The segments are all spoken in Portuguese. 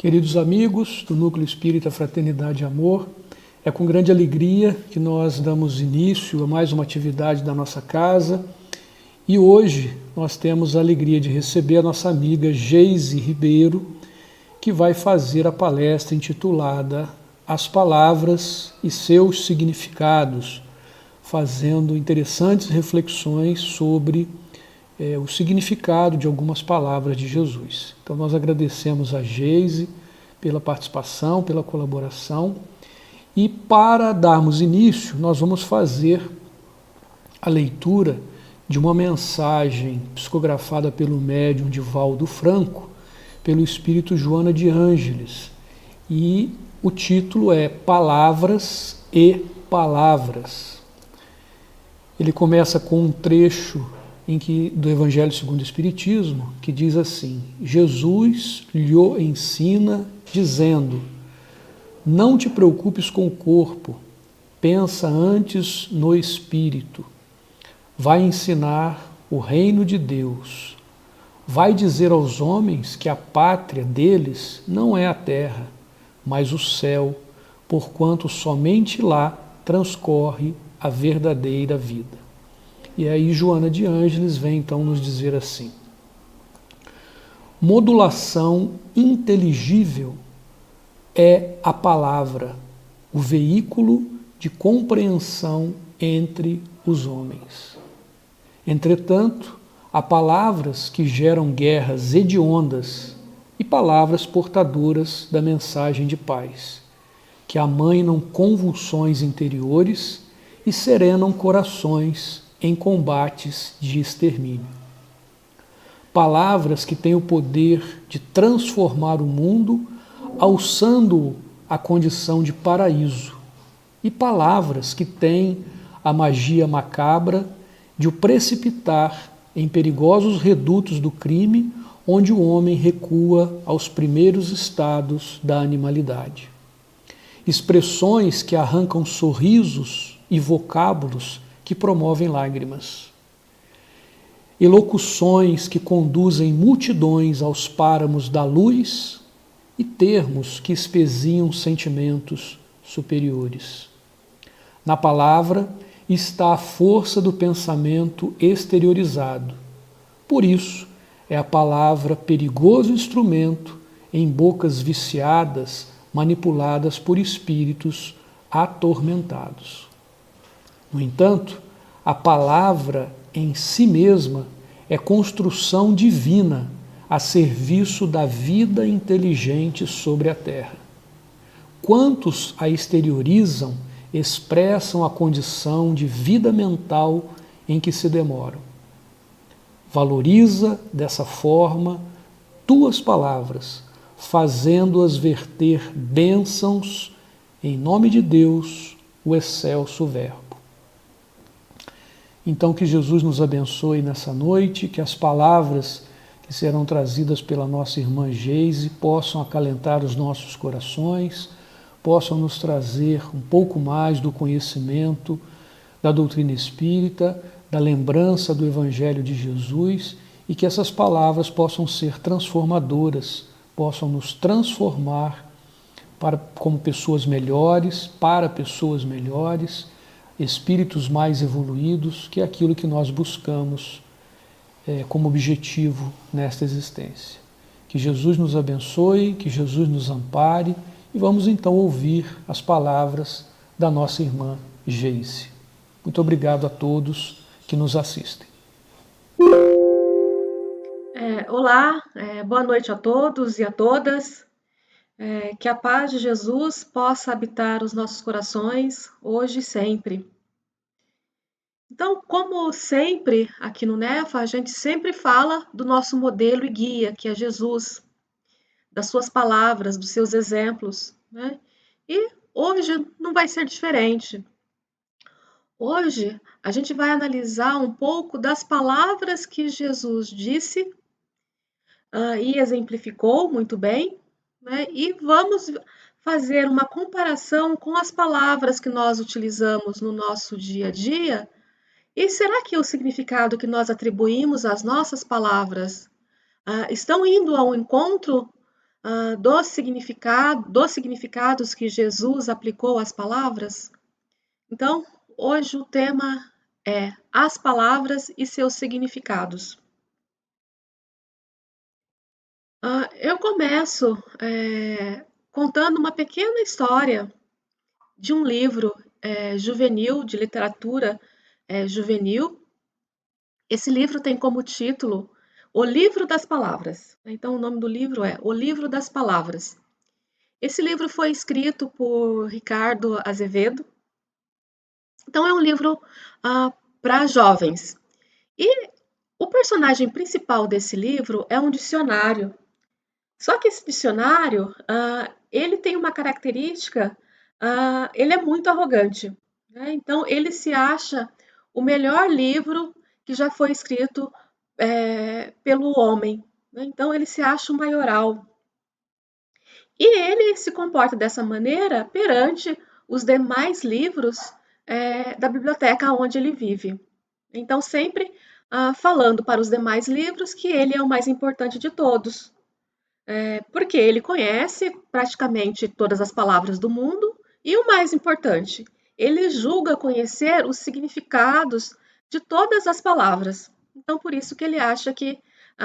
Queridos amigos do Núcleo Espírita Fraternidade e Amor, é com grande alegria que nós damos início a mais uma atividade da nossa casa e hoje nós temos a alegria de receber a nossa amiga Geise Ribeiro, que vai fazer a palestra intitulada As Palavras e Seus Significados, fazendo interessantes reflexões sobre o significado de algumas palavras de Jesus. Então nós agradecemos a Geise pela participação, pela colaboração, e para darmos início nós vamos fazer a leitura de uma mensagem psicografada pelo médium Divaldo Franco, pelo espírito Joana de Ângeles, e o título é Palavras e Palavras. Ele começa com um trecho do Evangelho segundo o Espiritismo, que diz assim: Jesus lhe ensina dizendo: não te preocupes com o corpo, pensa antes no espírito. Vai ensinar o reino de Deus. Vai dizer aos homens que a pátria deles não é a terra, mas o céu, porquanto somente lá transcorre a verdadeira vida. E aí Joana de Ângeles vem então nos dizer assim: modulação inteligível é a palavra, o veículo de compreensão entre os homens. Entretanto, há palavras que geram guerras hediondas e palavras portadoras da mensagem de paz, que amainam convulsões interiores e serenam corações em combates de extermínio. Palavras que têm o poder de transformar o mundo, alçando-o à condição de paraíso, e palavras que têm a magia macabra de o precipitar em perigosos redutos do crime, onde o homem recua aos primeiros estados da animalidade. Expressões que arrancam sorrisos e vocábulos que promovem lágrimas. Elocuções que conduzem multidões aos páramos da luz e termos que espeziam sentimentos superiores. Na palavra está a força do pensamento exteriorizado. Por isso, é a palavra perigoso instrumento em bocas viciadas, manipuladas por espíritos atormentados. No entanto, a palavra em si mesma é construção divina a serviço da vida inteligente sobre a terra. Quantos a exteriorizam expressam a condição de vida mental em que se demoram. Valoriza, dessa forma, tuas palavras, fazendo-as verter bênçãos em nome de Deus, o excelso Verbo. Então que Jesus nos abençoe nessa noite, que as palavras que serão trazidas pela nossa irmã Geise possam acalentar os nossos corações, possam nos trazer um pouco mais do conhecimento da doutrina espírita, da lembrança do Evangelho de Jesus, e que essas palavras possam ser transformadoras, possam nos transformar como pessoas melhores, para pessoas melhores, espíritos mais evoluídos, que é aquilo que nós buscamos como objetivo nesta existência. Que Jesus nos abençoe, que Jesus nos ampare, e vamos então ouvir as palavras da nossa irmã Geise. Muito obrigado a todos que nos assistem. Olá, boa noite a todos e a todas. Que a paz de Jesus possa habitar os nossos corações, hoje e sempre. Então, como sempre, aqui no NEFA, a gente sempre fala do nosso modelo e guia, que é Jesus, das suas palavras, dos seus exemplos, né? E hoje não vai ser diferente. Hoje, a gente vai analisar um pouco das palavras que Jesus disse e exemplificou muito bem, né? E vamos fazer uma comparação com as palavras que nós utilizamos no nosso dia a dia. E será que o significado que nós atribuímos às nossas palavras estão indo ao encontro dos significados que Jesus aplicou às palavras? Então, hoje o tema é as palavras e seus significados. Eu começo contando uma pequena história de um livro juvenil, de literatura juvenil. Esse livro tem como título O Livro das Palavras. Então, o nome do livro é O Livro das Palavras. Esse livro foi escrito por Ricardo Azevedo. Então, é um livro para jovens. E o personagem principal desse livro é um dicionário. Só que esse dicionário, ele tem uma característica, ele é muito arrogante, né? Então, ele se acha o melhor livro que já foi escrito pelo homem, né? Então, ele se acha o maioral. E ele se comporta dessa maneira perante os demais livros da biblioteca onde ele vive. Então, sempre falando para os demais livros que ele é o mais importante de todos, porque ele conhece praticamente todas as palavras do mundo e o mais importante, ele julga conhecer os significados de todas as palavras. Então, por isso que ele acha que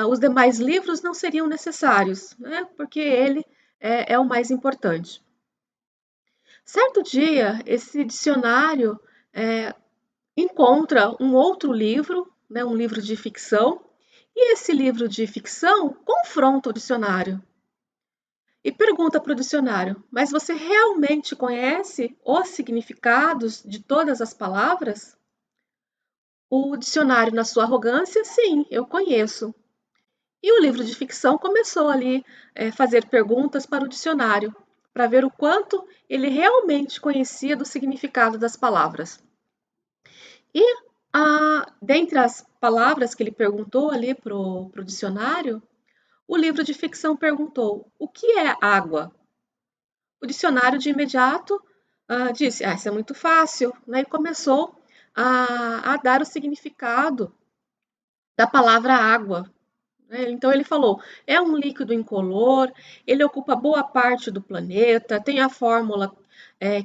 os demais livros não seriam necessários, né? Porque ele é o mais importante. Certo dia, esse dicionário encontra um outro livro, né, um livro de ficção, e esse livro de ficção confronta o dicionário e pergunta para o dicionário: mas você realmente conhece os significados de todas as palavras? O dicionário, na sua arrogância, sim, eu conheço. E o livro de ficção começou ali fazer perguntas para o dicionário, para ver o quanto ele realmente conhecia do significado das palavras. E dentre as palavras que ele perguntou ali para o dicionário, o livro de ficção perguntou: o que é água? O dicionário de imediato disse: isso é muito fácil, né? E começou a dar o significado da palavra água, né? Então ele falou: é um líquido incolor, ele ocupa boa parte do planeta, tem a fórmula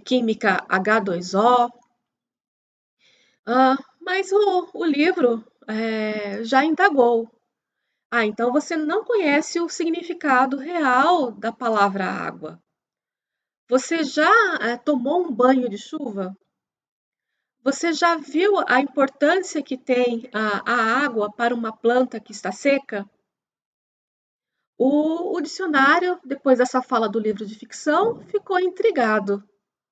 química H2O. Mas o livro já indagou. Então você não conhece o significado real da palavra água. Você já tomou um banho de chuva? Você já viu a importância que tem a água para uma planta que está seca? O dicionário, depois dessa fala do livro de ficção, ficou intrigado,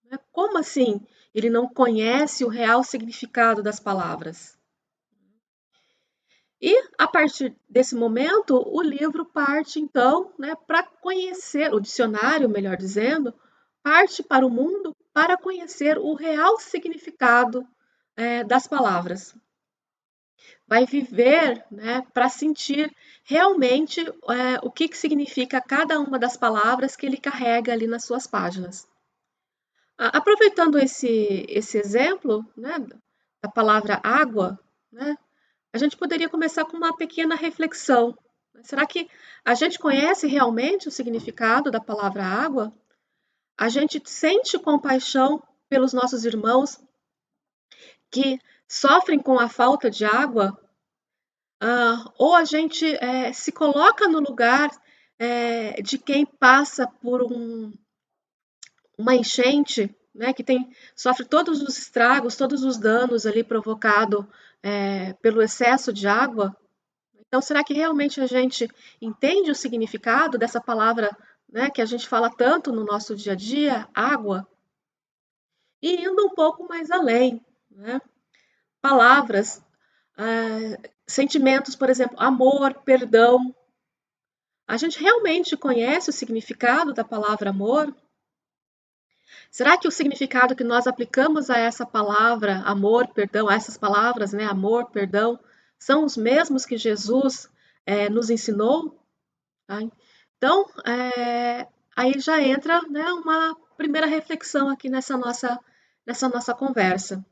né? Como assim? Ele não conhece o real significado das palavras. E, a partir desse momento, o livro parte, então, né, para conhecer, o dicionário, melhor dizendo, parte para o mundo para conhecer o real significado das palavras. Vai viver, né, para sentir realmente o que significa cada uma das palavras que ele carrega ali nas suas páginas. Aproveitando esse exemplo, né, da palavra água, né, a gente poderia começar com uma pequena reflexão. Será que a gente conhece realmente o significado da palavra água? A gente sente compaixão pelos nossos irmãos que sofrem com a falta de água? Ou a gente se coloca no lugar de quem passa por uma enchente, né, que sofre todos os estragos, todos os danos ali provocado pelo excesso de água? Então, será que realmente a gente entende o significado dessa palavra, né, que a gente fala tanto no nosso dia a dia, água? E indo um pouco mais além, né? Palavras, sentimentos, por exemplo, amor, perdão. A gente realmente conhece o significado da palavra amor? Será que o significado que nós aplicamos a essa palavra, amor, perdão, a essas palavras, né, amor, perdão, são os mesmos que Jesus nos ensinou? Tá? Então, aí já entra, né, uma primeira reflexão aqui nessa nossa conversa.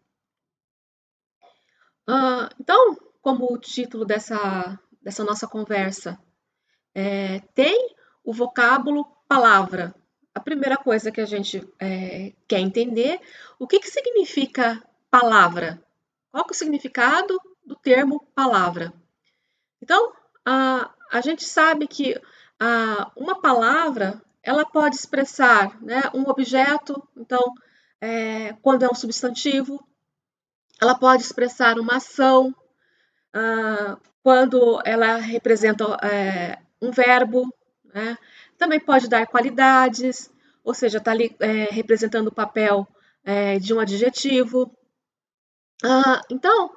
Então, como o título dessa nossa conversa tem o vocábulo palavra. A primeira coisa que a gente quer entender, o que significa palavra? Qual que é o significado do termo palavra? Então, a gente sabe que uma palavra, ela pode expressar, né, um objeto, então, quando é um substantivo, ela pode expressar uma ação, quando ela representa um verbo, né? Também pode dar qualidades, ou seja, está ali representando o papel de um adjetivo. Então,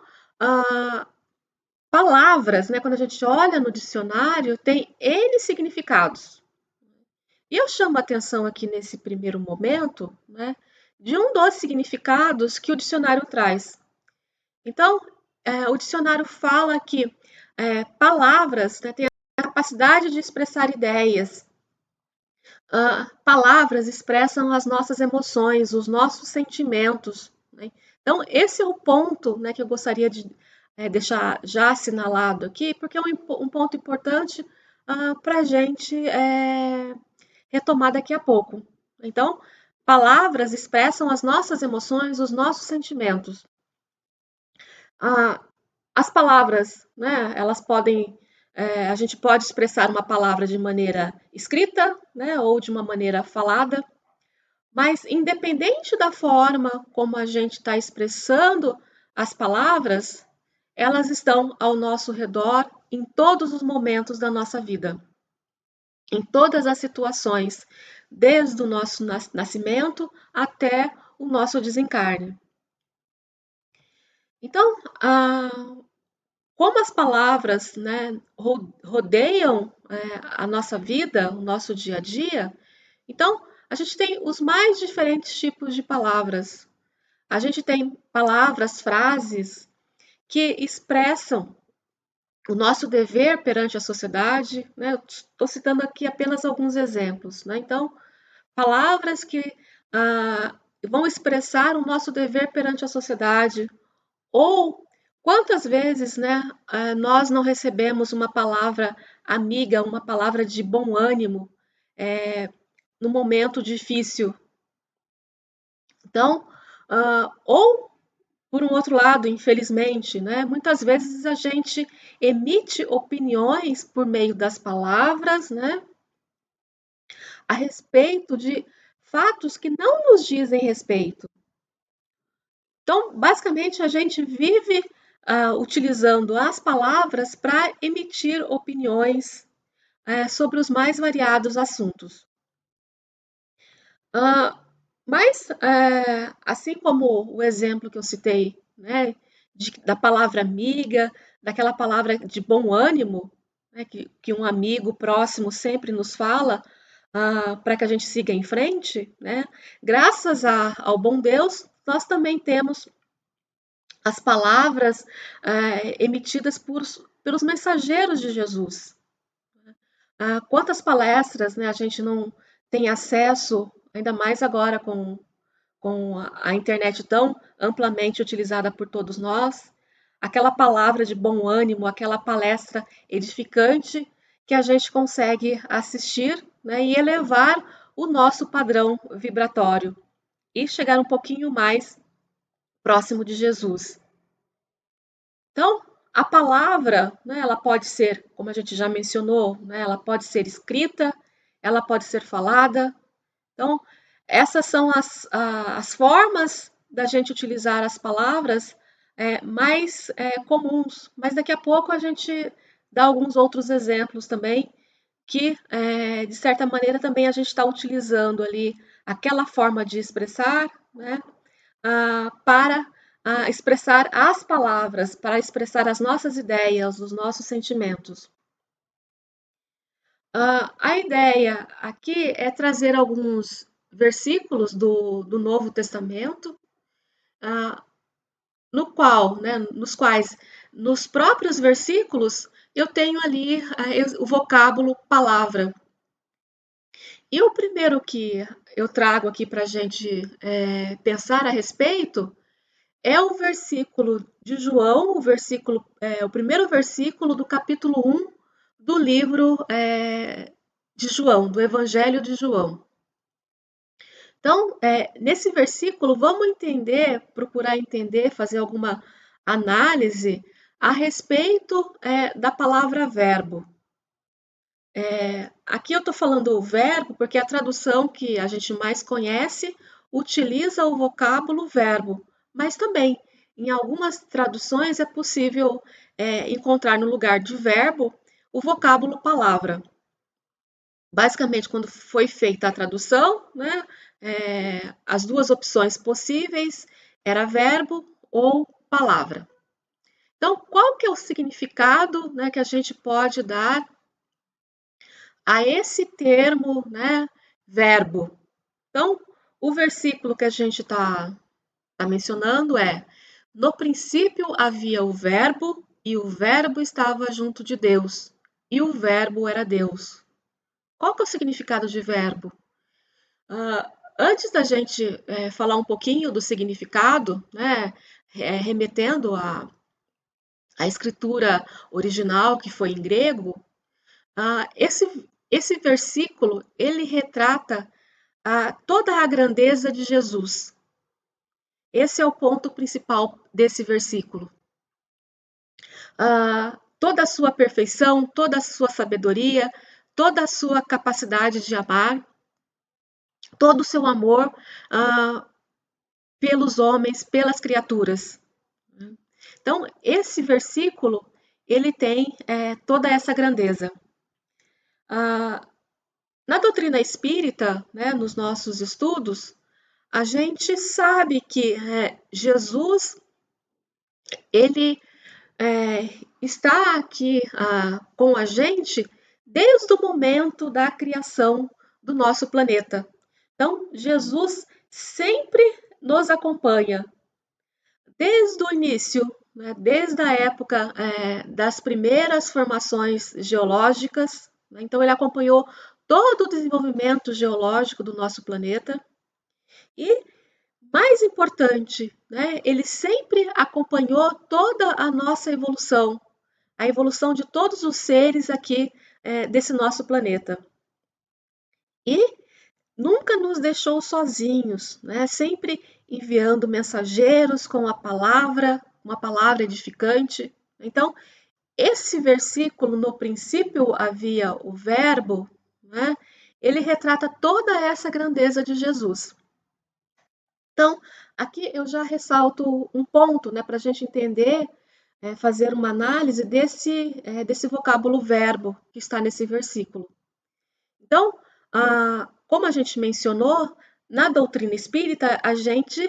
palavras, né, quando a gente olha no dicionário, tem N significados. E eu chamo a atenção aqui nesse primeiro momento, né, de um dos significados que o dicionário traz. Então, o dicionário fala que palavras, né, têm a capacidade de expressar ideias. Palavras expressam as nossas emoções, os nossos sentimentos, né? Então, esse é o ponto, né, que eu gostaria de deixar já assinalado aqui, porque é um ponto importante para a gente retomar daqui a pouco. Então, palavras expressam as nossas emoções, os nossos sentimentos. As palavras, né, elas podem, a gente pode expressar uma palavra de maneira escrita, né, ou de uma maneira falada, mas independente da forma como a gente está expressando as palavras, elas estão ao nosso redor em todos os momentos da nossa vida, em todas as situações, desde o nosso nascimento até o nosso desencarne. Então, como as palavras, né, rodeiam a nossa vida, o nosso dia a dia, então a gente tem os mais diferentes tipos de palavras. A gente tem palavras, frases que expressam o nosso dever perante a sociedade, né? Estou citando aqui apenas alguns exemplos, né? Então, palavras que vão expressar o nosso dever perante a sociedade, ou quantas vezes, né, nós não recebemos uma palavra amiga, uma palavra de bom ânimo no momento difícil. Então, ou por um outro lado, infelizmente, né, muitas vezes a gente emite opiniões por meio das palavras, né, a respeito de fatos que não nos dizem respeito. Então, basicamente, a gente vive utilizando as palavras para emitir opiniões sobre os mais variados assuntos. Mas, assim como o exemplo que eu citei, né, da palavra amiga, daquela palavra de bom ânimo, né, que um amigo próximo sempre nos fala para que a gente siga em frente, né, graças ao bom Deus, nós também temos as palavras emitidas pelos mensageiros de Jesus. Quantas palestras, né, a gente não tem acesso, ainda mais agora com a internet tão amplamente utilizada por todos nós, aquela palavra de bom ânimo, aquela palestra edificante que a gente consegue assistir, né, e elevar o nosso padrão vibratório e chegar um pouquinho mais próximo de Jesus. Então, a palavra, né, ela pode ser, como a gente já mencionou, né, ela pode ser escrita, ela pode ser falada. Então, essas são as formas da gente utilizar as palavras mais comuns. Mas daqui a pouco a gente dá alguns outros exemplos também que, de certa maneira, também a gente está utilizando ali aquela forma de expressar, né, para expressar as palavras, para expressar as nossas ideias, os nossos sentimentos. A ideia aqui é trazer alguns versículos do Novo Testamento, nos quais, nos próprios versículos, eu tenho ali o vocábulo palavra. E o primeiro que eu trago aqui para a gente pensar a respeito é o versículo de João, o primeiro versículo do capítulo 1 do livro de João, do Evangelho de João. Então, nesse versículo, vamos entender, procurar entender, fazer alguma análise a respeito da palavra verbo. Aqui eu estou falando o verbo porque a tradução que a gente mais conhece utiliza o vocábulo verbo, mas também em algumas traduções é possível encontrar no lugar de verbo o vocábulo palavra. Basicamente, quando foi feita a tradução, né, as duas opções possíveis era verbo ou palavra. Então, qual que é o significado, né, que a gente pode dar a esse termo, né, verbo? Então, o versículo que a gente está mencionando é: no princípio havia o verbo, e o verbo estava junto de Deus, e o verbo era Deus. Qual que é o significado de verbo? Antes da gente falar um pouquinho do significado, né, remetendo à escritura original, que foi em grego, esse versículo, ele retrata toda a grandeza de Jesus. Esse é o ponto principal desse versículo. Toda a sua perfeição, toda a sua sabedoria, toda a sua capacidade de amar, todo o seu amor pelos homens, pelas criaturas. Então, esse versículo, ele tem toda essa grandeza. Na doutrina espírita, né, nos nossos estudos, a gente sabe que Jesus, ele está aqui com a gente desde o momento da criação do nosso planeta. Então, Jesus sempre nos acompanha, desde o início, né, desde a época das primeiras formações geológicas, né, então ele acompanhou todo o desenvolvimento geológico do nosso planeta e, mais importante, né, ele sempre acompanhou toda a nossa evolução, a evolução de todos os seres aqui desse nosso planeta. E nunca nos deixou sozinhos, né? Sempre enviando mensageiros com a palavra, uma palavra edificante. Então, esse versículo, no princípio havia o verbo, né? Ele retrata toda essa grandeza de Jesus. Então, aqui eu já ressalto um ponto, né, para a gente entender, fazer uma análise desse vocábulo verbo que está nesse versículo. Então, como a gente mencionou, na doutrina espírita, a gente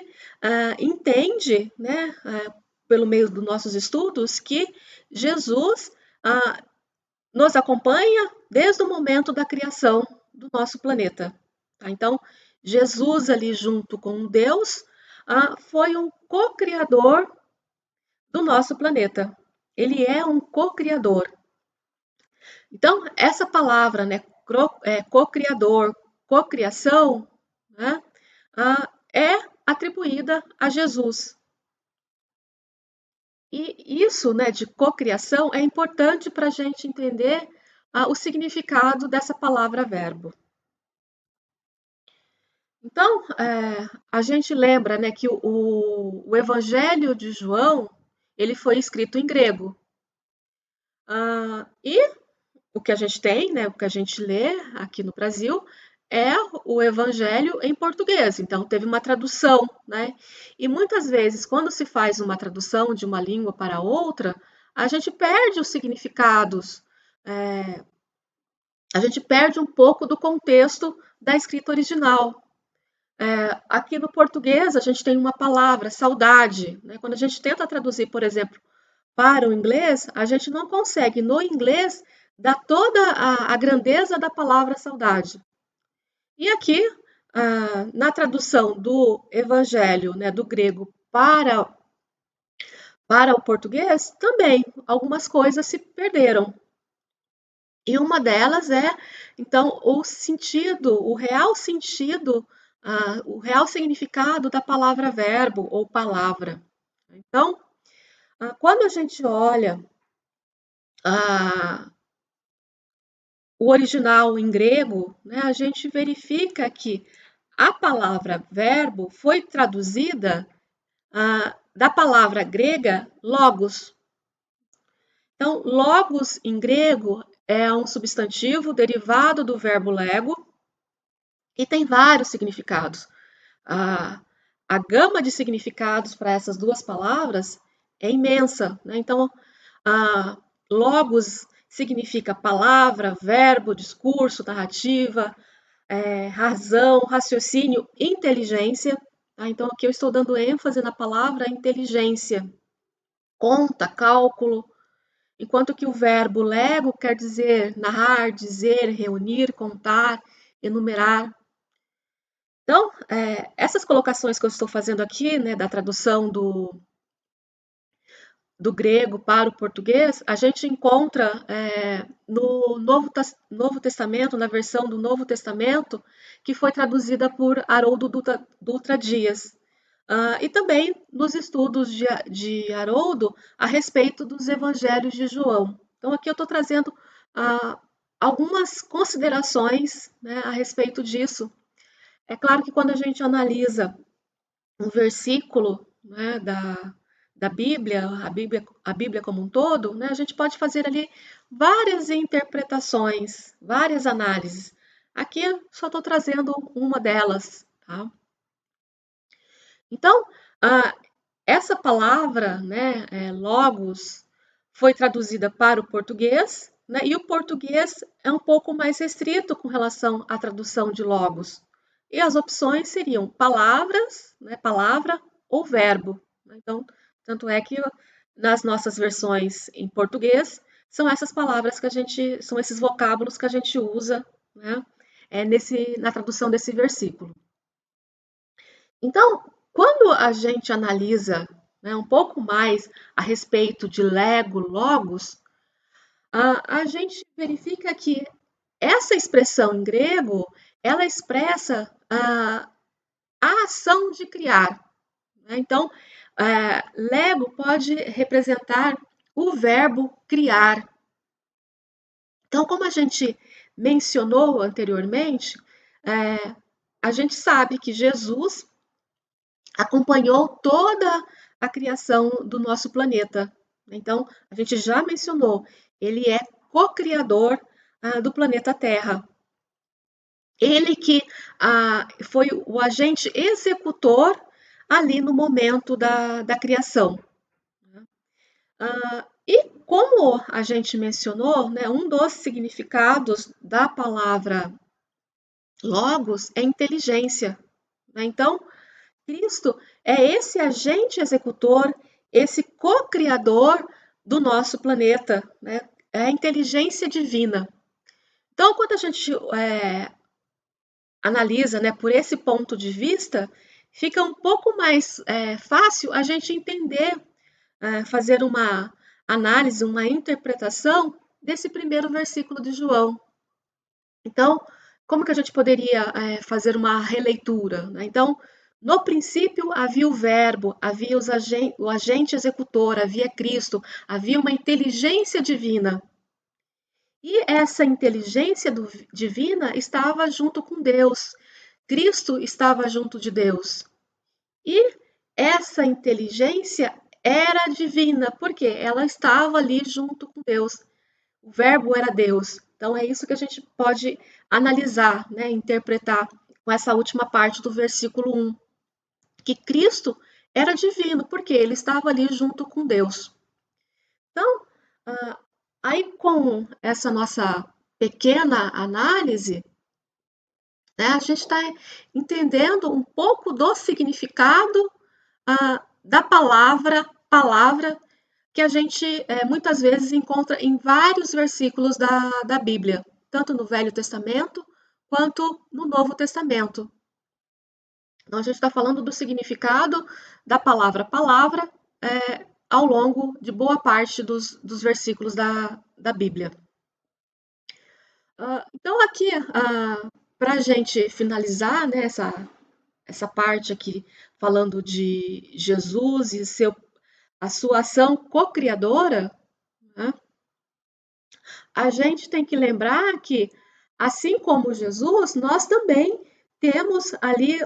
entende, né, pelo meio dos nossos estudos, que Jesus nos acompanha desde o momento da criação do nosso planeta. Tá? Então, Jesus ali junto com Deus foi um co-criador do nosso planeta. Ele é um co-criador. Então, essa palavra, né, co-criador, co-criação, né, é atribuída a Jesus. E isso, né, de cocriação é importante para a gente entender o significado dessa palavra verbo. Então, a gente lembra, né, que o Evangelho de João ele foi escrito em grego. E o que a gente tem, né, o que a gente lê aqui no Brasil é o Evangelho em português. Então, teve uma tradução, né? E muitas vezes, quando se faz uma tradução de uma língua para outra, a gente perde os significados, a gente perde um pouco do contexto da escrita original. Aqui no português, a gente tem uma palavra, saudade. Né? Quando a gente tenta traduzir, por exemplo, para o inglês, a gente não consegue, no inglês, dar toda a grandeza da palavra saudade. E aqui, na tradução do Evangelho, né, do grego para o português, também algumas coisas se perderam. E uma delas é, então, o sentido, o real significado da palavra verbo ou palavra. Então, quando a gente olha o original em grego, né, a gente verifica que a palavra verbo foi traduzida da palavra grega logos. Então, logos em grego é um substantivo derivado do verbo lego e tem vários significados. A, a gama de significados para essas duas palavras é imensa, né? Então, logos significa palavra, verbo, discurso, narrativa, razão, raciocínio, inteligência. Tá? Então, aqui eu estou dando ênfase na palavra inteligência, conta, cálculo, enquanto que o verbo lego quer dizer narrar, dizer, reunir, contar, enumerar. Então, essas colocações que eu estou fazendo aqui, né, da tradução do grego para o português, a gente encontra no Novo Testamento, na versão do Novo Testamento, que foi traduzida por Haroldo Dutra Dias. E também nos estudos de Haroldo a respeito dos evangelhos de João. Então, aqui eu estou trazendo algumas considerações, né, a respeito disso. É claro que quando a gente analisa um versículo, né, da Bíblia, a Bíblia como um todo, né, a gente pode fazer ali várias interpretações, várias análises. Aqui eu só estou trazendo uma delas, tá? Então, essa palavra, né, logos, foi traduzida para o português, né, e o português é um pouco mais restrito com relação à tradução de logos. E as opções seriam palavras, né, palavra ou verbo. Então, tanto é que nas nossas versões em português, são essas palavras que a gente, são esses vocábulos que a gente usa, né, na tradução desse versículo. Então, quando a gente analisa, né, um pouco mais a respeito de lego, logos, a gente verifica que essa expressão em grego, ela expressa a ação de criar. Né? Então, lego pode representar o verbo criar. Então, como a gente mencionou anteriormente, a gente sabe que Jesus acompanhou toda a criação do nosso planeta. Então, a gente já mencionou, ele é co-criador do planeta Terra. Ele que foi o agente executor ali no momento da criação. E como a gente mencionou, né, um dos significados da palavra logos é inteligência. Né? Então, Cristo é esse agente executor, esse co-criador do nosso planeta, né? É a inteligência divina. Então, quando a gente analisa, né, por esse ponto de vista, fica um pouco mais fácil a gente entender, fazer uma análise, uma interpretação desse primeiro versículo de João. Então, como que a gente poderia fazer uma releitura? Né? Então, no princípio havia o verbo, havia o agente executor, havia Cristo, havia uma inteligência divina. E essa inteligência divina estava junto com Deus. Cristo estava junto de Deus. E essa inteligência era divina, porque ela estava ali junto com Deus. O verbo era Deus. Então é isso que a gente pode analisar, né, interpretar com essa última parte do versículo 1, que Cristo era divino, porque ele estava ali junto com Deus. Então, aí com essa nossa pequena análise, né, a gente está entendendo um pouco do significado da palavra que a gente muitas vezes encontra em vários versículos da Bíblia, tanto no Velho Testamento quanto no Novo Testamento. Então, a gente está falando do significado da palavra ao longo de boa parte dos versículos da Bíblia. Então, aqui, para a gente finalizar, né, essa parte aqui, falando de Jesus e a sua ação co-criadora, né, a gente tem que lembrar que, assim como Jesus, nós também temos ali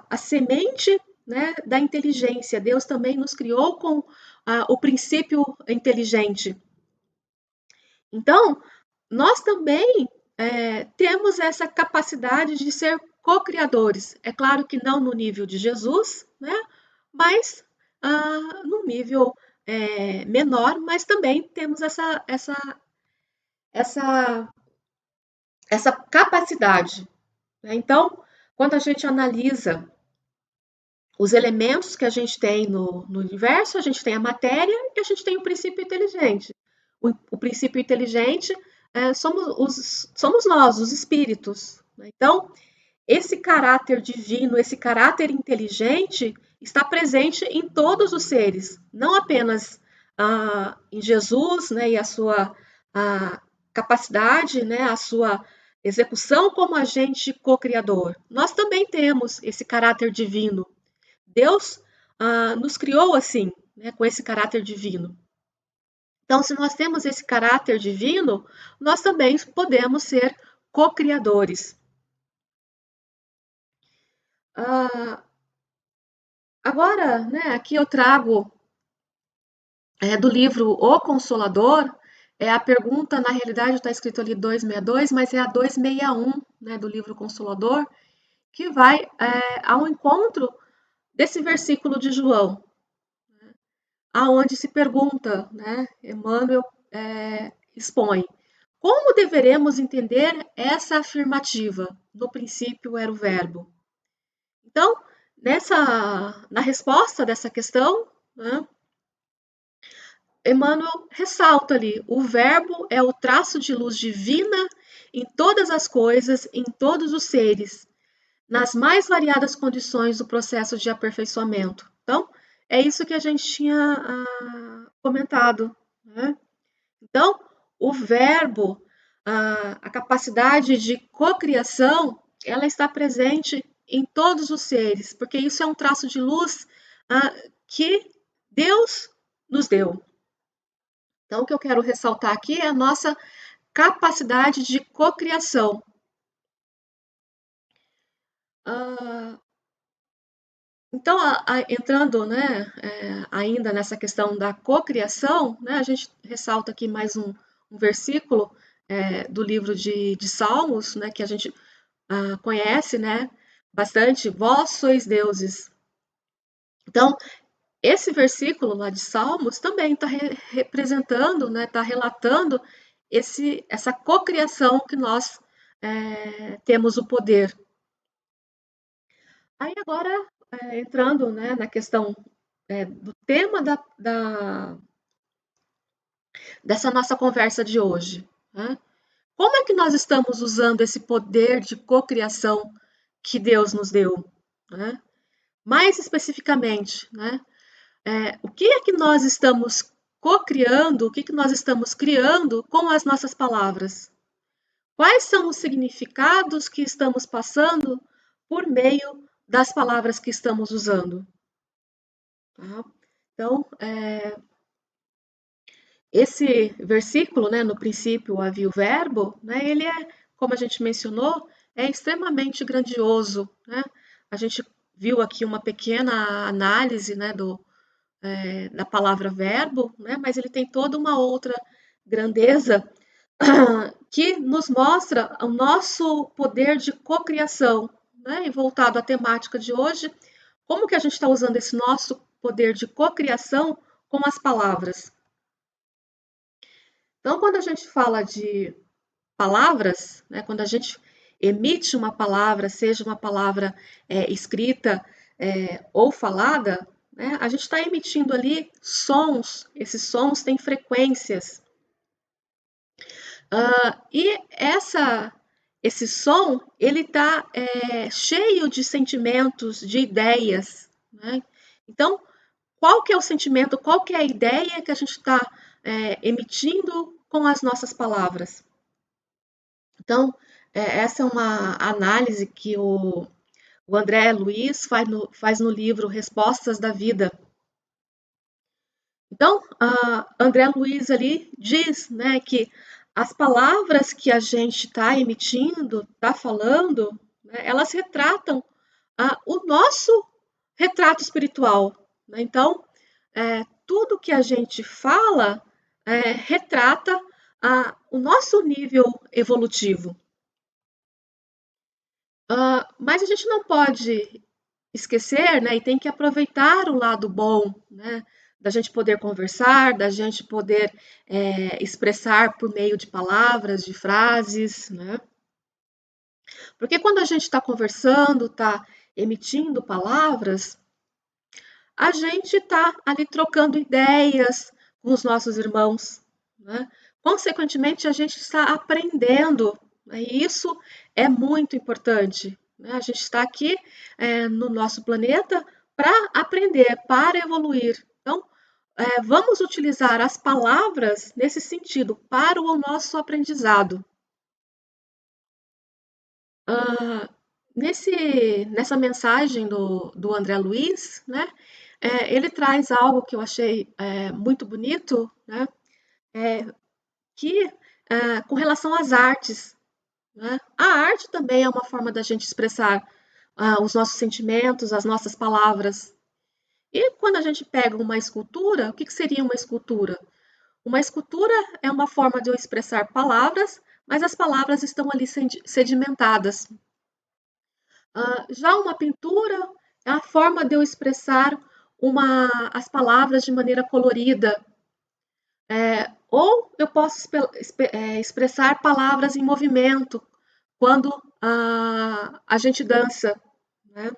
a semente, né, da inteligência. Deus também nos criou com o princípio inteligente. Então, nós também temos essa capacidade de ser co-criadores. É claro que não no nível de Jesus, né? Mas num nível menor, mas também temos essa, essa capacidade. Né? Então, quando a gente analisa os elementos que a gente tem no universo, a gente tem a matéria e a gente tem o princípio inteligente. O princípio inteligente somos nós, os espíritos. Né? Então, esse caráter divino, esse caráter inteligente está presente em todos os seres, não apenas em Jesus, né, e a sua capacidade, né, a sua execução como agente co-criador. Nós também temos esse caráter divino. Deus nos criou assim, né, com esse caráter divino. Então, se nós temos esse caráter divino, nós também podemos ser co-criadores. Agora, né, aqui eu trago do livro O Consolador, a pergunta, na realidade, está escrito ali 262, mas é a 261, né, do livro Consolador, que vai ao encontro desse versículo de João, aonde se pergunta, né, Emmanuel expõe, como deveremos entender essa afirmativa? No princípio era o verbo. Então, na resposta dessa questão, né, Emmanuel ressalta ali, o verbo é o traço de luz divina em todas as coisas, em todos os seres, nas mais variadas condições do processo de aperfeiçoamento. Então, é isso que a gente tinha comentado. Né? Então, o verbo, a capacidade de cocriação, ela está presente em todos os seres, porque isso é um traço de luz que Deus nos deu. Então, o que eu quero ressaltar aqui é a nossa capacidade de cocriação. Então, entrando, né, ainda nessa questão da cocriação, né, a gente ressalta aqui mais um versículo do livro de Salmos, né, que a gente conhece, né, bastante. Vós sois deuses. Então, esse versículo lá de Salmos também está representando, né, está relatando essa cocriação que nós temos o poder. Aí agora, entrando, né, na questão do tema dessa nossa conversa de hoje. Né? Como é que nós estamos usando esse poder de cocriação que Deus nos deu? Né? Mais especificamente, né? O que é que nós estamos cocriando, o que nós estamos criando com as nossas palavras? Quais são os significados que estamos passando por meio das palavras que estamos usando? Tá? Então, esse versículo, né, no princípio havia o verbo, né, ele como a gente mencionou, é extremamente grandioso. Né? A gente viu aqui uma pequena análise, né, da palavra verbo, né, mas ele tem toda uma outra grandeza que nos mostra o nosso poder de cocriação. Né? E voltado à temática de hoje, como que a gente está usando esse nosso poder de cocriação com as palavras? Então, quando a gente fala de palavras, né, quando a gente emite uma palavra, seja uma palavra escrita ou falada, né, a gente está emitindo ali sons, esses sons têm frequências. E esse som, ele está cheio de sentimentos, de ideias. Né? Então, qual que é o sentimento, qual que é a ideia que a gente está emitindo com as nossas palavras? Então, essa é uma análise que o André Luiz faz no livro Respostas da Vida. Então, André Luiz ali diz, né, que as palavras que a gente está emitindo, está falando, né, elas retratam o nosso retrato espiritual, né? Então, tudo que a gente fala retrata o nosso nível evolutivo. Mas a gente não pode esquecer, né, e tem que aproveitar o lado bom, né, da gente poder conversar, da gente poder expressar por meio de palavras, de frases, né? Porque quando a gente está conversando, está emitindo palavras, a gente está ali trocando ideias com os nossos irmãos, né? Consequentemente, a gente está aprendendo, né? E isso é muito importante, né? A gente está aqui no nosso planeta para aprender, para evoluir. Então, vamos utilizar as palavras nesse sentido, para o nosso aprendizado. Nessa mensagem do André Luiz, né, ele traz algo que eu achei muito bonito, né, que com relação às artes, né, a arte também é uma forma da gente expressar os nossos sentimentos, as nossas palavras. E quando a gente pega uma escultura, o que seria uma escultura? Uma escultura é uma forma de eu expressar palavras, mas as palavras estão ali sedimentadas. Já uma pintura é a forma de eu expressar as palavras de maneira colorida. Ou eu posso expressar palavras em movimento, quando a gente dança, né?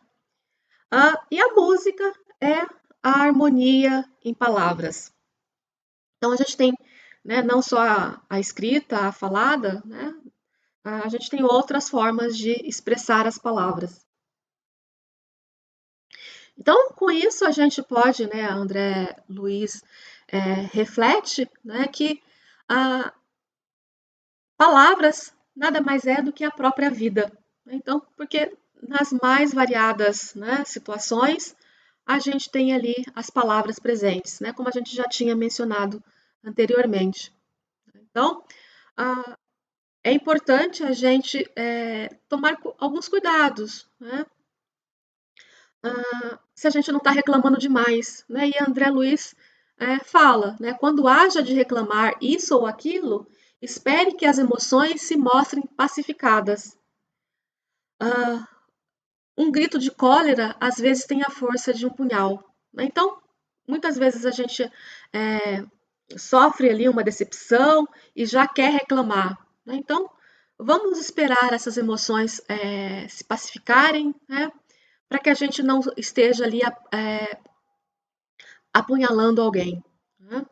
E a música é a harmonia em palavras. Então, a gente tem, né, não só a escrita, a falada, né? A gente tem outras formas de expressar as palavras. Então, com isso, a gente pode, né, André Luiz reflete, né, que palavras nada mais é do que a própria vida. Então, porque nas mais variadas, né, situações, a gente tem ali as palavras presentes, né, como a gente já tinha mencionado anteriormente. Então, é importante a gente tomar alguns cuidados, né? Se a gente não está reclamando demais, né? E André Luiz fala, né? Quando haja de reclamar isso ou aquilo, espere que as emoções se mostrem pacificadas. Um grito de cólera às vezes tem a força de um punhal, né? Então, muitas vezes a gente sofre ali uma decepção e já quer reclamar, né? Então, vamos esperar essas emoções se pacificarem, né? Para que a gente não esteja ali apunhalando alguém, né?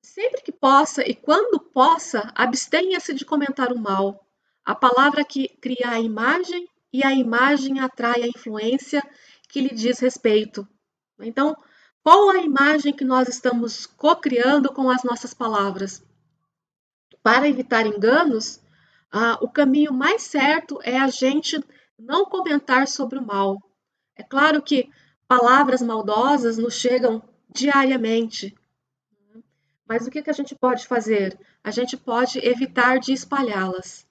Sempre que possa e quando possa, abstenha-se de comentar o mal. A palavra que cria a imagem e a imagem atrai a influência que lhe diz respeito. Então, qual a imagem que nós estamos co-criando com as nossas palavras? Para evitar enganos, o caminho mais certo é a gente não comentar sobre o mal. É claro que palavras maldosas nos chegam diariamente, mas o que a gente pode fazer? A gente pode evitar de espalhá-las.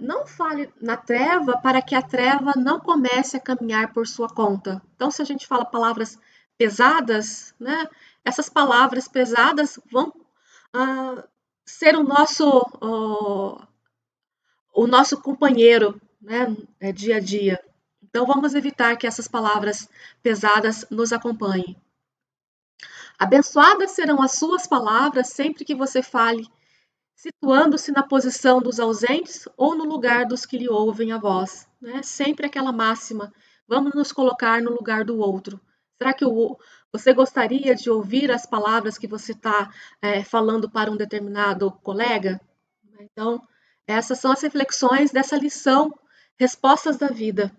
Não fale na treva para que a treva não comece a caminhar por sua conta. Então, se a gente fala palavras pesadas, né, essas palavras pesadas vão ser o nosso companheiro, né, dia a dia. Então, vamos evitar que essas palavras pesadas nos acompanhem. Abençoadas serão as suas palavras sempre que você fale, situando-se na posição dos ausentes ou no lugar dos que lhe ouvem a voz. Né? Sempre aquela máxima, vamos nos colocar no lugar do outro. Será que você gostaria de ouvir as palavras que você está falando para um determinado colega? Então, essas são as reflexões dessa lição, Respostas da Vida.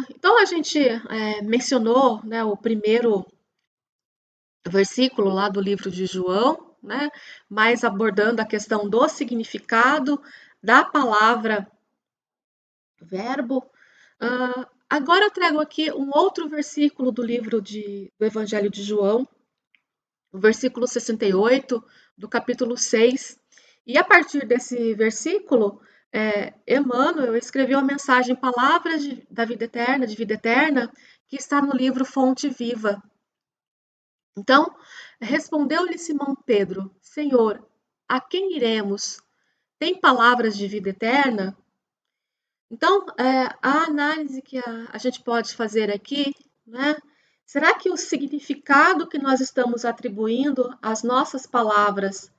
Então, a gente mencionou, né, o primeiro versículo lá do livro de João, né, mais abordando a questão do significado da palavra verbo. Agora eu trago aqui um outro versículo do livro do Evangelho de João, o versículo 68 do capítulo 6. E a partir desse versículo, Emmanuel escreveu a mensagem Palavras da Vida Eterna, de Vida Eterna, que está no livro Fonte Viva. Então, respondeu-lhe Simão Pedro: Senhor, a quem iremos? Tem palavras de vida eterna? Então, a análise que a gente pode fazer aqui, né? Será que o significado que nós estamos atribuindo às nossas palavras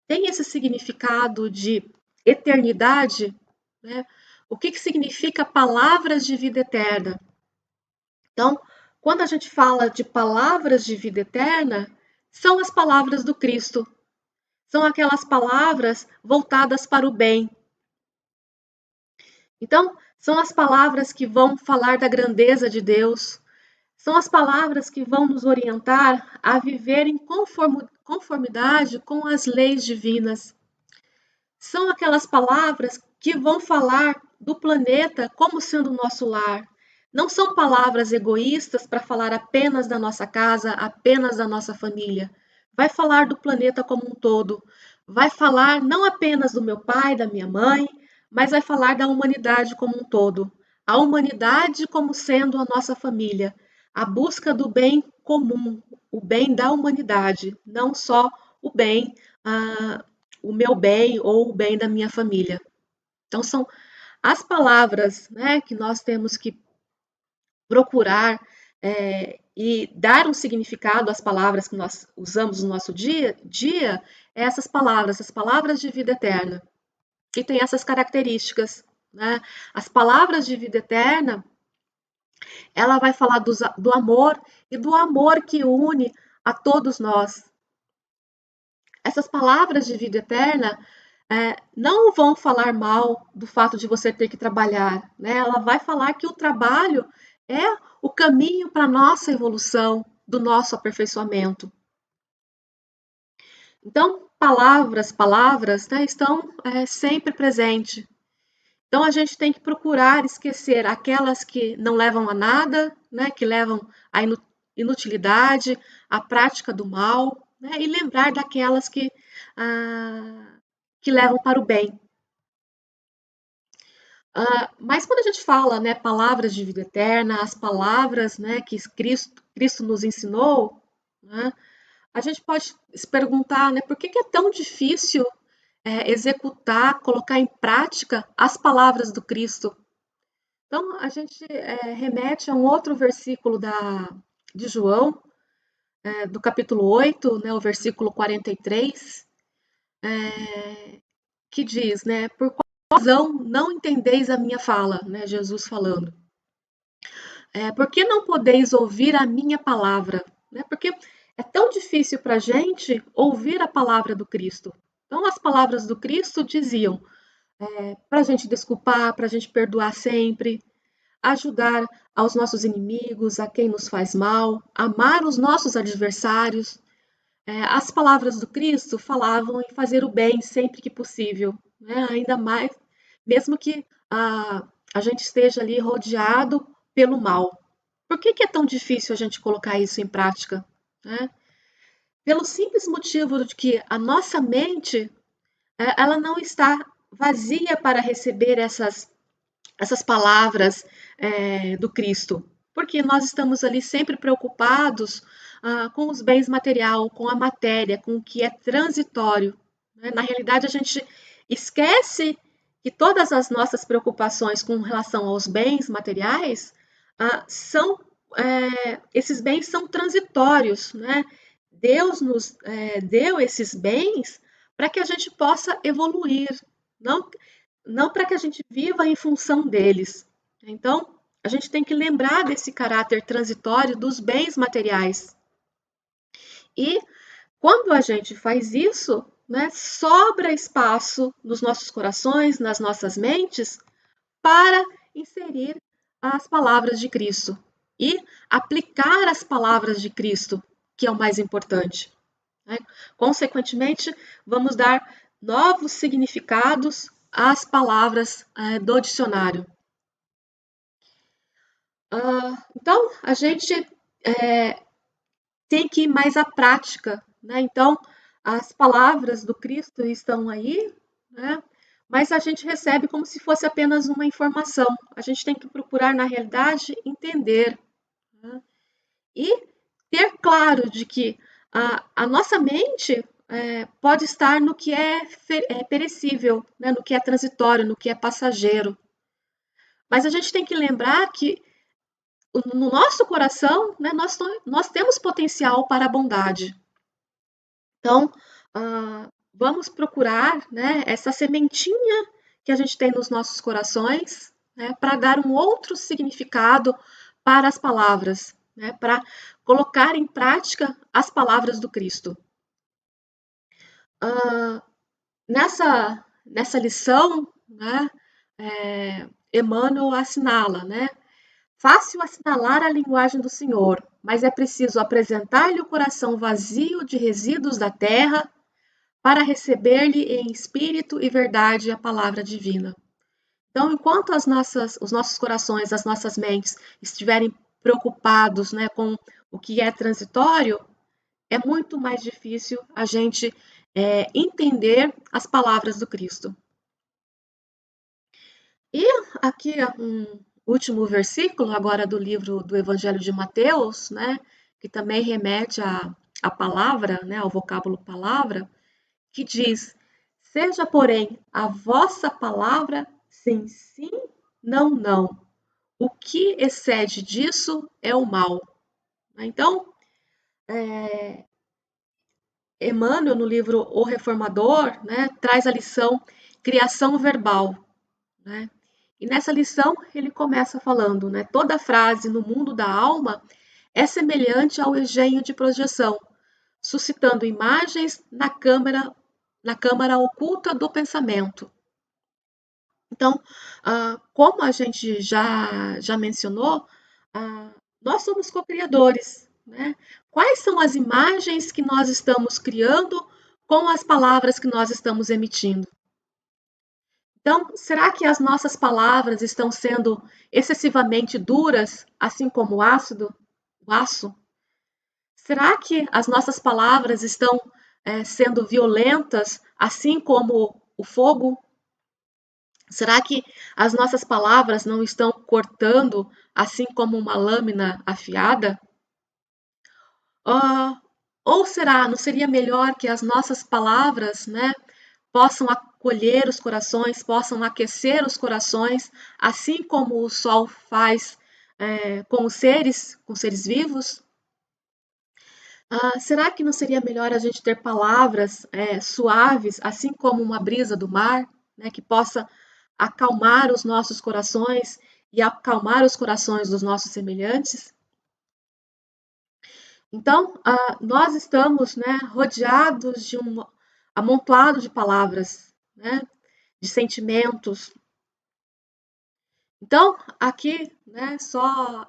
tem esse significado de eternidade? Né? O que significa palavras de vida eterna? Então, quando a gente fala de palavras de vida eterna, são as palavras do Cristo, são aquelas palavras voltadas para o bem. Então, são as palavras que vão falar da grandeza de Deus, são as palavras que vão nos orientar a viver em conformidade com as leis divinas. São aquelas palavras que vão falar do planeta como sendo o nosso lar. Não são palavras egoístas para falar apenas da nossa casa, apenas da nossa família. Vai falar do planeta como um todo. Vai falar não apenas do meu pai, da minha mãe, mas vai falar da humanidade como um todo. A humanidade como sendo a nossa família. A busca do bem comum, o bem da humanidade, não só o bem, o meu bem ou o bem da minha família. Então, são as palavras, né, que nós temos que procurar e dar um significado às palavras que nós usamos no nosso dia, essas palavras de vida eterna, que tem essas características. Né? As palavras de vida eterna, ela vai falar do amor e do amor que une a todos nós. Essas palavras de vida eterna não vão falar mal do fato de você ter que trabalhar, né? Ela vai falar que o trabalho é o caminho para a nossa evolução, do nosso aperfeiçoamento. Então, palavras, né, estão sempre presentes. Então, a gente tem que procurar esquecer aquelas que não levam a nada, né, que levam à inutilidade, à prática do mal, né, e lembrar daquelas que levam para o bem. Mas quando a gente fala, né, palavras de vida eterna, as palavras, né, que Cristo nos ensinou, né, a gente pode se perguntar, né, por que é tão difícil executar, colocar em prática as palavras do Cristo? Então, a gente remete a um outro versículo de João, do capítulo 8, né, o versículo 43, que diz, né, por qual razão não entendeis a minha fala, né, Jesus falando. Por que não podeis ouvir a minha palavra? Né, porque é tão difícil para a gente ouvir a palavra do Cristo. Então, as palavras do Cristo diziam para a gente desculpar, para a gente perdoar sempre, ajudar aos nossos inimigos, a quem nos faz mal, amar os nossos adversários. As palavras do Cristo falavam em fazer o bem sempre que possível, né? Ainda mais, mesmo que a gente esteja ali rodeado pelo mal. Por que é tão difícil a gente colocar isso em prática? Né? Pelo simples motivo de que a nossa mente ela não está vazia para receber essas palavras do Cristo, porque nós estamos ali sempre preocupados com os bens material, com a matéria, com o que é transitório. Né? Na realidade, a gente esquece que todas as nossas preocupações com relação aos bens materiais esses bens são transitórios, né? Deus nos deu esses bens para que a gente possa evoluir, não para que a gente viva em função deles. Então, a gente tem que lembrar desse caráter transitório dos bens materiais. E quando a gente faz isso, né, sobra espaço nos nossos corações, nas nossas mentes, para inserir as palavras de Cristo e aplicar as palavras de Cristo, que é o mais importante. Né? Consequentemente, vamos dar novos significados às palavras do dicionário. Então, a gente tem que ir mais à prática né? Então, as palavras do Cristo estão aí, né? Mas a gente recebe como se fosse apenas uma informação. A gente tem que procurar, na realidade, entender, né? E ter claro de que a nossa mente pode estar no que é perecível, né? No que é transitório, no que é passageiro. Mas a gente tem que lembrar que no nosso coração, né, nós temos potencial para a bondade. Então, vamos procurar, né, essa sementinha que a gente tem nos nossos corações, né, para dar um outro significado para as palavras, né, para colocar em prática as palavras do Cristo. Nessa lição, né, Emmanuel assinala, né, fácil assinalar a linguagem do Senhor, mas é preciso apresentar-lhe o coração vazio de resíduos da terra para receber-lhe em espírito e verdade a palavra divina. Então, enquanto os nossos corações, as nossas mentes estiverem preocupados, né, com o que é transitório, é muito mais difícil a gente entender as palavras do Cristo. E aqui um último versículo agora do livro do Evangelho de Mateus, né, que também remete à palavra, né, ao vocábulo palavra, que diz: seja, porém, a vossa palavra sim, sim, não, não. O que excede disso é o mal. Então, Emmanuel, no livro O Reformador, né, traz a lição criação verbal, né? E nessa lição ele começa falando, né, toda frase no mundo da alma é semelhante ao engenho de projeção, suscitando imagens na câmara oculta do pensamento. Então, como a gente já mencionou, nós somos co-criadores, né? Quais são as imagens que nós estamos criando com as palavras que nós estamos emitindo? Então, será que as nossas palavras estão sendo excessivamente duras, assim como o aço? Será que as nossas palavras estão sendo violentas, assim como o fogo? Será que as nossas palavras não estão cortando, assim como uma lâmina afiada? Ah, ou será, não seria melhor que as nossas palavras, né, possam acolher os corações, possam aquecer os corações, assim como o sol faz com seres vivos? Será que não seria melhor a gente ter palavras suaves, assim como uma brisa do mar, né, que possa acalmar os nossos corações e acalmar os corações dos nossos semelhantes? Então, nós estamos, né, rodeados de um amontoado de palavras, né, de sentimentos. Então, aqui, né, só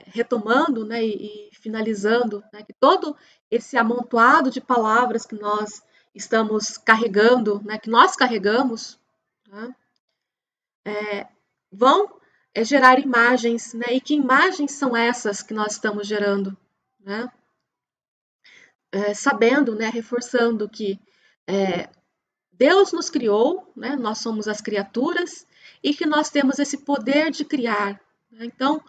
retomando, né, e finalizando, né, que todo esse amontoado de palavras que nós estamos carregando, né, que nós carregamos, né, vão gerar imagens, né, e que imagens são essas que nós estamos gerando, né? Sabendo, né, reforçando que Deus nos criou, né, nós somos as criaturas, e que nós temos esse poder de criar, né? Então,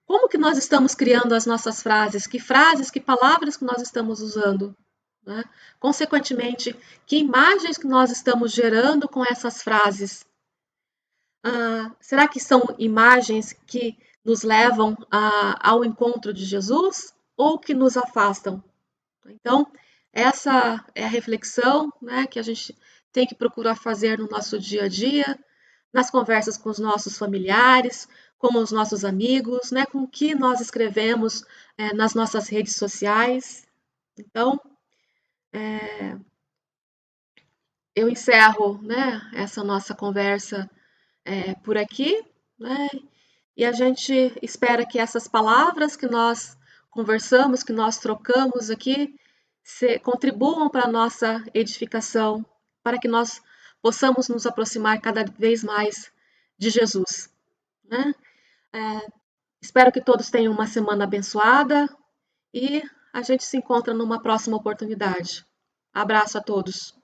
como que nós estamos criando as nossas frases, que palavras que nós estamos usando, né? Consequentemente, que imagens que nós estamos gerando com essas frases? Será que são imagens que nos levam ao encontro de Jesus ou que nos afastam? Então, essa é a reflexão, né, que a gente tem que procurar fazer no nosso dia a dia, nas conversas com os nossos familiares, com os nossos amigos, né, com o que nós escrevemos nas nossas redes sociais. Então, eu encerro, né, essa nossa conversa por aqui, né, e a gente espera que essas palavras que nós conversamos, que nós trocamos aqui, contribuam para a nossa edificação, para que nós possamos nos aproximar cada vez mais de Jesus, né? Espero que todos tenham uma semana abençoada e a gente se encontra numa próxima oportunidade. Abraço a todos.